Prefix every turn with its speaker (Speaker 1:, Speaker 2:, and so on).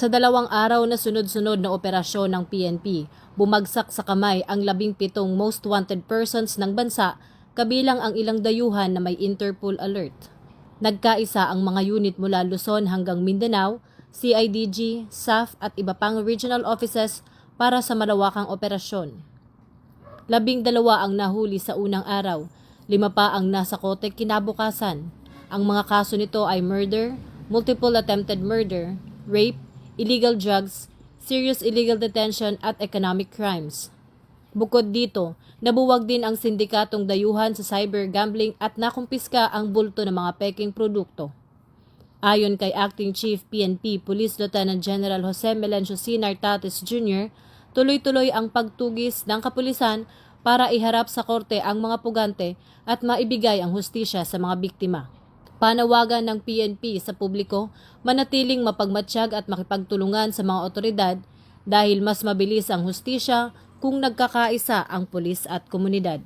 Speaker 1: Sa 2 araw na sunod-sunod na operasyon ng PNP, bumagsak sa kamay ang 17 most wanted persons ng bansa, kabilang ang ilang dayuhan na may Interpol alert. Nagkaisa ang mga unit mula Luzon hanggang Mindanao, CIDG, SAF at iba pang regional offices para sa malawakang operasyon. 12 ang nahuli sa unang araw, 5 pa ang nasa kote kinabukasan. Ang mga kaso nito ay murder, multiple attempted murder, rape, illegal drugs, serious illegal detention at economic crimes. Bukod dito, nabuwag din ang sindikatong dayuhan sa cyber gambling at nakumpiska ang bulto ng mga peking produkto. Ayon kay Acting Chief PNP Police Lieutenant General Jose Melencio C. Nartates Jr., tuloy-tuloy ang pagtugis ng kapulisan para iharap sa korte ang mga pugante at maibigay ang hustisya sa mga biktima. Panawagan ng PNP sa publiko, manatiling mapagmatsyag at makipagtulungan sa mga otoridad dahil mas mabilis ang hustisya kung nagkakaisa ang pulis at komunidad.